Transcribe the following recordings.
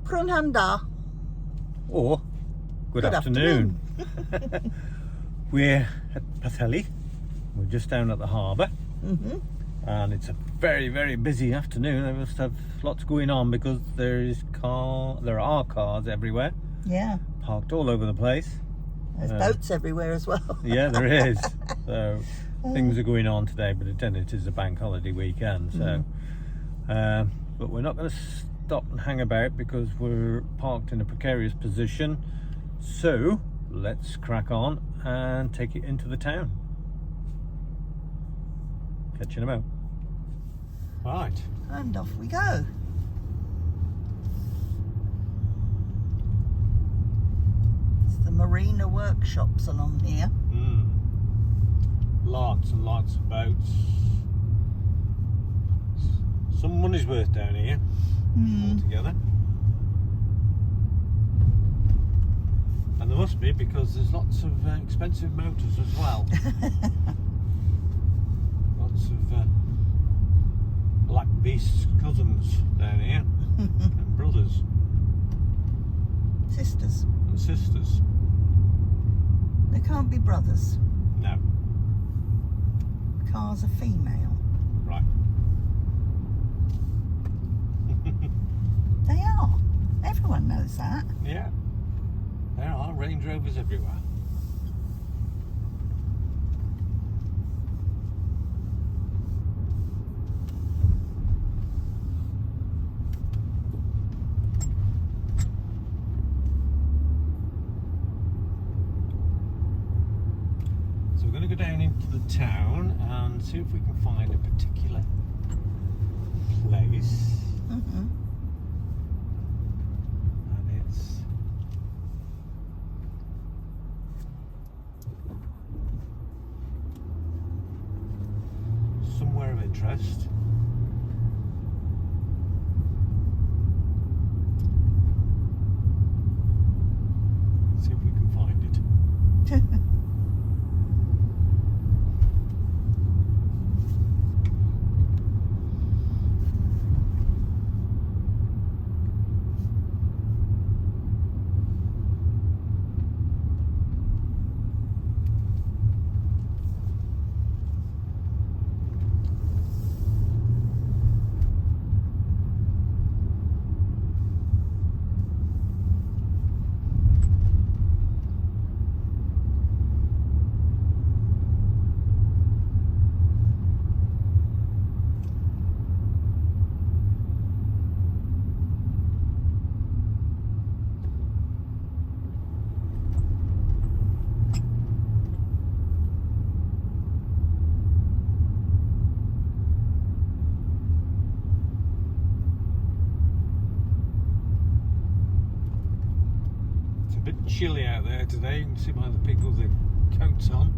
Prunhanda. Or good afternoon. We're at Pwllheli. We're just down at the harbour. And it's a very, very busy afternoon. They must have lots going on because there are cars everywhere. Yeah. Parked all over the place. There's boats everywhere as well. Yeah, there is. So things are going on today, but it is a bank holiday weekend. So, but we're not going to stop and hang about because we're parked in a precarious position. So let's crack on and take it into the town. Catch you in a moment. Right. And off we go. It's the marina workshops along here. Lots and lots of boats. Some money's worth down here altogether. And there must be because there's lots of expensive motors as well. Lots of Black Beast's cousins down here and brothers. Sisters. And sisters. They can't be brothers. No. Cars are female. Right. They are. Everyone knows that. Yeah. There are Range Rovers everywhere. So we're going to go down into the town and see if we can find a particular place. And it's somewhere of interest. See if we can find it. Bit chilly out there today. You can see by the people with their coats on.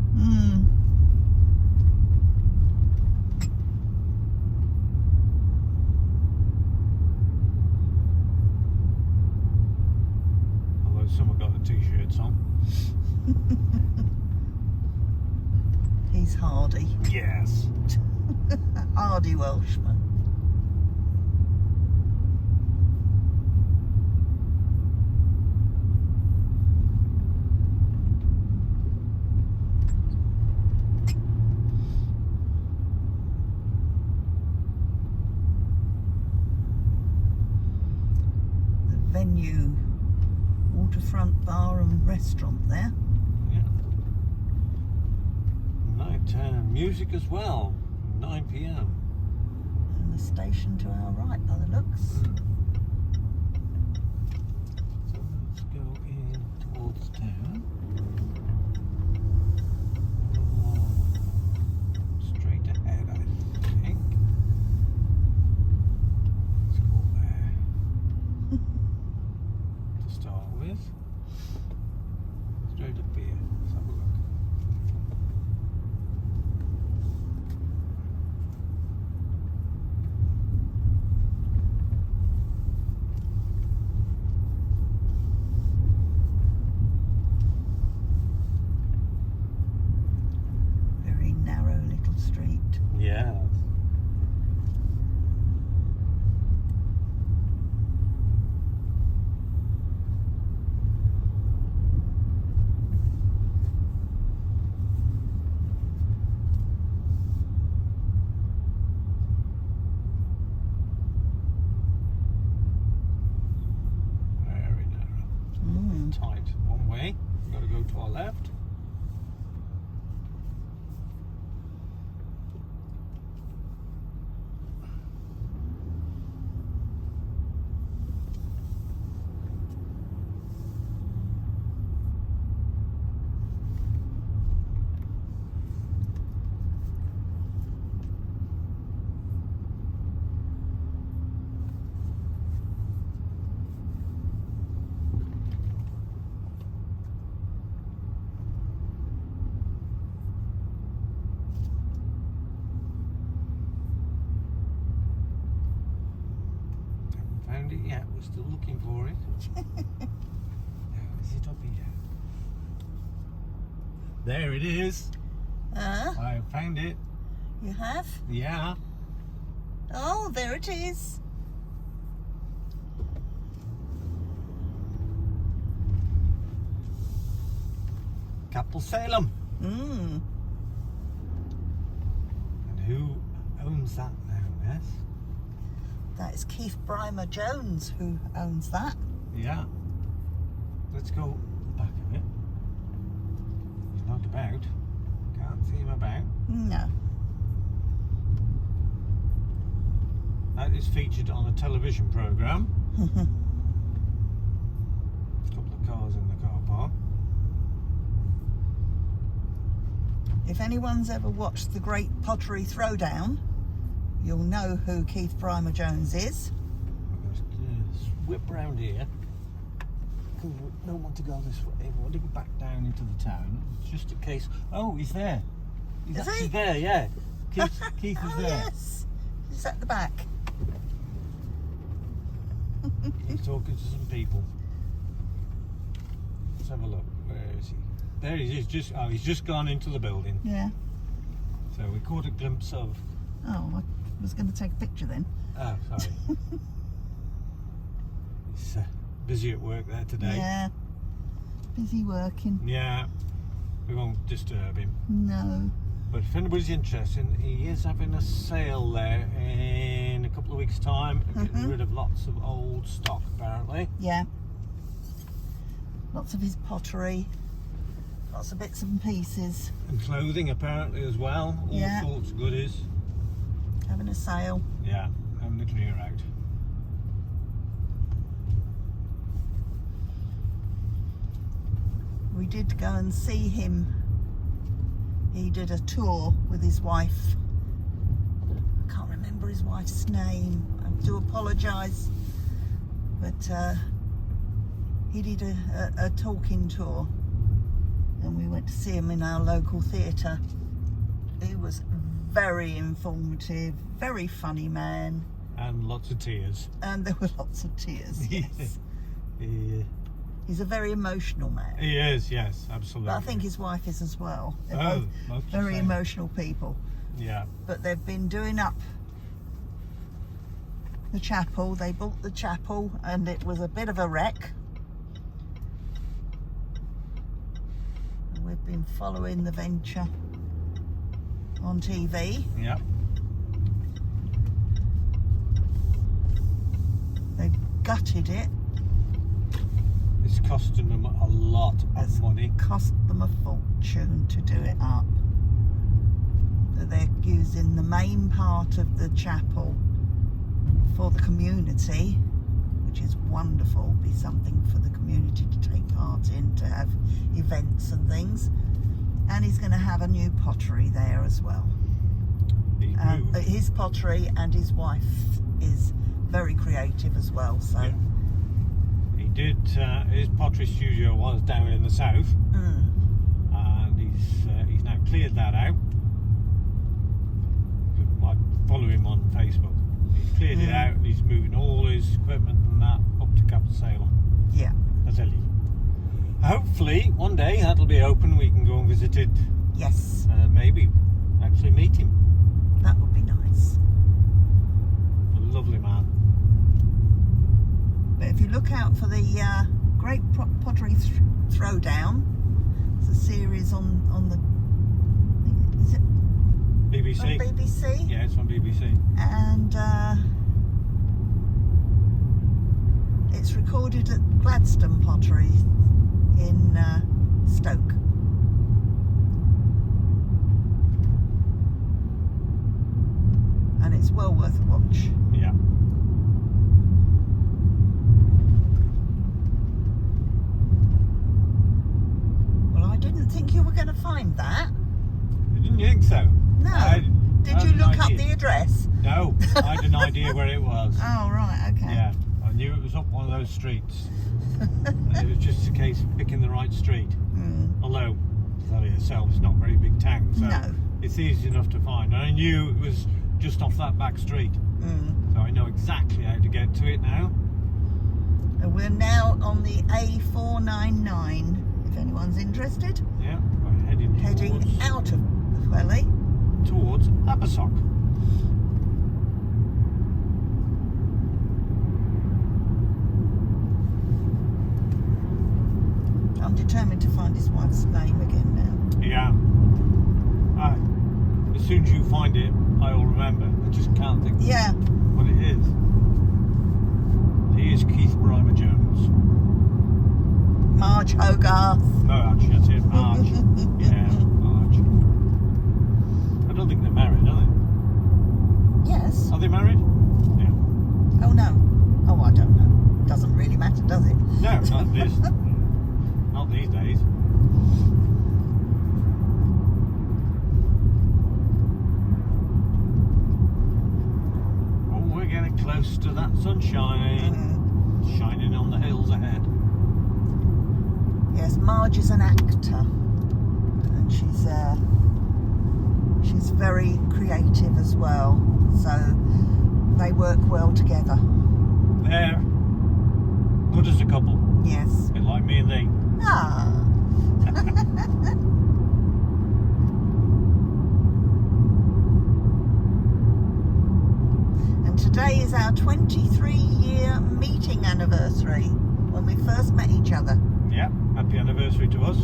Although some have got the t-shirts on. He's hardy. Yes. Hardy Welshman. Venue, waterfront bar and restaurant there. Yeah. Night music as well, 9 p.m. And the station to our right by the looks. So let's go in towards town. Straight ahead, I think. Let's go there. To start with. Straight up here. Let's have a look. found it yet. We're still looking for it. Is it up here? There it is. I found it. You have? Yeah. Oh, there it is. Capel Salem. Mm. And who owns that now, Ness? That is Keith Brymer Jones who owns that. Yeah. Let's go back a bit. He's not about. Can't see him about. No. That is featured on a television programme. A couple of cars in the car park. If anyone's ever watched the Great Pottery Throwdown, you'll know who Keith Brymer Jones is. We're going to whip round here. We don't want to go this way. We want to go back down into the town, just in case. Oh, he's there. He's Is actually he? there, yeah. Keith is Oh, there. yes. He's at the back. He's talking to some people. Let's have a look. Where is he? There he is. He's just gone into the building. Yeah. So we caught a glimpse of. Oh, I was going to take a picture then. Oh, sorry. He's busy at work there today. Yeah. Busy working. Yeah. We won't disturb him. No. But if anybody's interested, he is having a sale there in a couple of weeks' time. Getting rid of lots of old stock, apparently. Yeah. Lots of his pottery. Lots of bits and pieces. And clothing, apparently, as well. All Yeah. sorts of goodies. Having a sale. Yeah, having the clear out. We did go and see him. He did a tour with his wife. I can't remember his wife's name. I do apologise. But he did a talking tour. And we went to see him in our local theatre. He was very informative, very funny man. And lots of tears. And there were lots of tears, yes. He's a very emotional man. He is, yes, absolutely. But I think his wife is as well. They're Oh, both much the very same. emotional people. Yeah. But they've been doing up the chapel. They built the chapel and it was a bit of a wreck. And we've been following the venture on TV. Yeah. They gutted it. It's costing them a lot It's of money. cost them a fortune to do it up. So they're using the main part of the chapel for the community, which is wonderful. Be something for the community to take part in, to have events and things. And he's going to have a new pottery there as well. He's moved. His pottery, and his wife is very creative as well. So. Yeah. He did, his pottery studio was down in the south, and he's now cleared that out. I follow him on Facebook. He's cleared it out and he's moving all his equipment and that up to Capel Salem. Yeah. Pwllheli. Hopefully one day that'll be open, we can go and visit it, Yes. maybe actually meet him. That would be nice. A lovely man. But if you look out for the Great Pottery Throwdown, it's a series on the, is it BBC. on BBC? Yeah, it's on BBC. And it's recorded at Gladstone Pottery in Stoke. And it's well worth a watch. Yeah. Well, I didn't think you were going to find that. Didn't you think so? No. Did you look up the address? No, I had an idea where it was. Oh, right, okay. Yeah, I knew it was up one of those streets. And it was just a case of picking the right street. Although, Pwllheli itself is not a very big town, so No. it's easy enough to find. And I knew it was just off that back street. So I know exactly how to get to it now. We're now on the A499, if anyone's interested. Yeah, we're heading Out of Pwllheli. towards Abersock. I'm determined to find his wife's name again now. Yeah. As soon as you find it, I will remember. I just can't think Yeah. what it is. He is Keith Brymer Jones. Marj Hogarth. Marj, that's it. Marj. Yeah, Marj. I don't think they're married, are they? Yes. Are they married? Yeah. Oh no. Oh, I don't know. Doesn't really matter, does it? No, not this. Not these days. Oh, we're getting close to that sunshine. Shining on the hills ahead. Yes, Marj is an actor, and she's very creative as well. So they work well together. They're good as a couple. Yes. A bit like me and thee. Ah. And today is our 23-year meeting anniversary when we first met each other. Yeah, happy anniversary to us.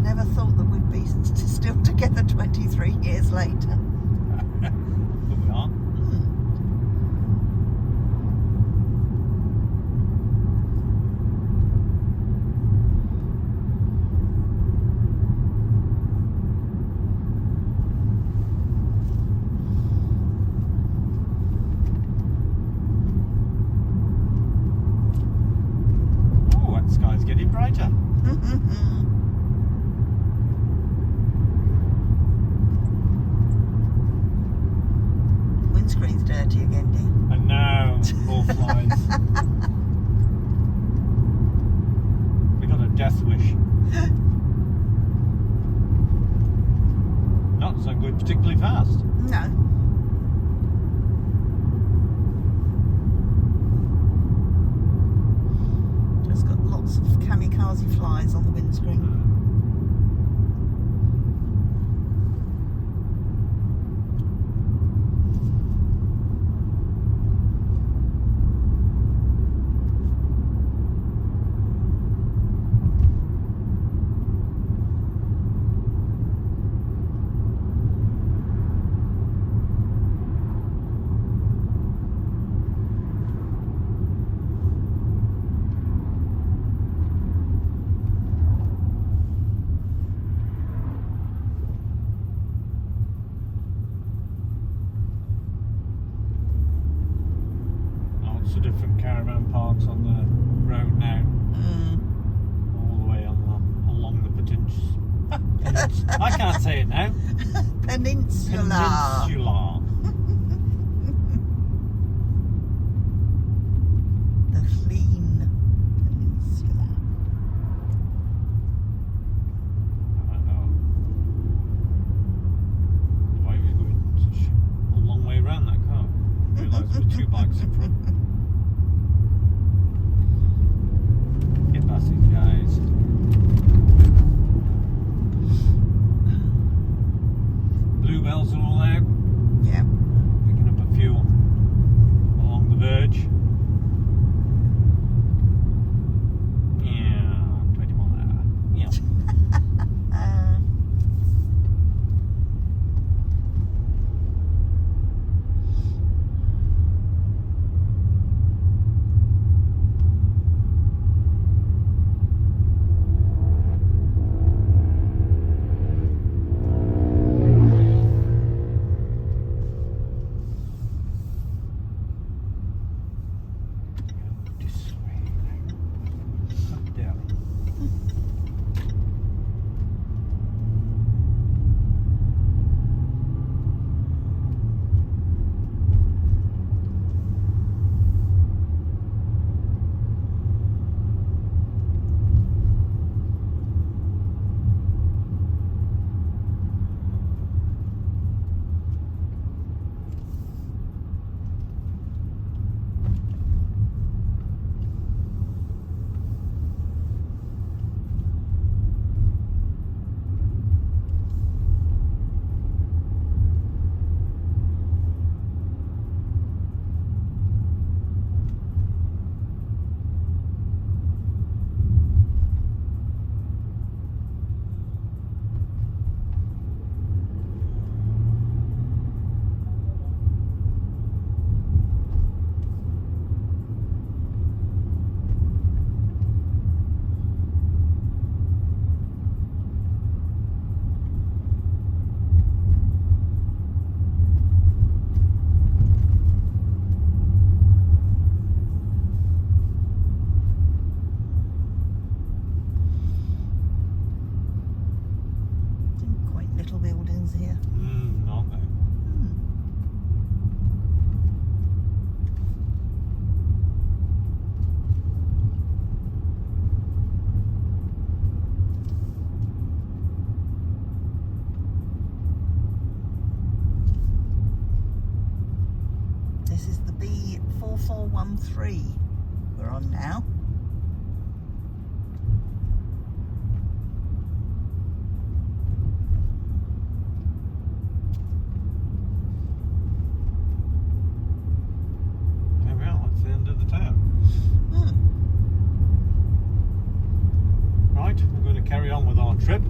Never thought that we'd be still together 23 years later. But we are. Oh, that sky's getting brighter. Windscreen's dirty again, dear. And now, more flies. We got a death wish. Not so good, particularly fast. No. Just got lots of kamikaze flies on the windscreen. Lots of different caravan parks on the road now. All the way along the I can't say it now. Peninsula. Peninsula. The Clean Peninsula. I don't know why he was going such a long way around that car. I realised there were two bikes in front. Get past these guys. Bluebells are all out. Yeah. Picking up a few along the verge. Yeah, 20 mile an hour. Yeah. here. Aren't they? This is the B4413 we're on now. There we are, that's the end of the town. Right, we're going to carry on with our trip.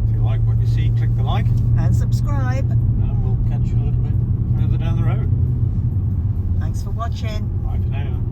If you like what you see, click the like. And subscribe. And we'll catch you a little bit further down the road. Thanks for watching. Bye for now.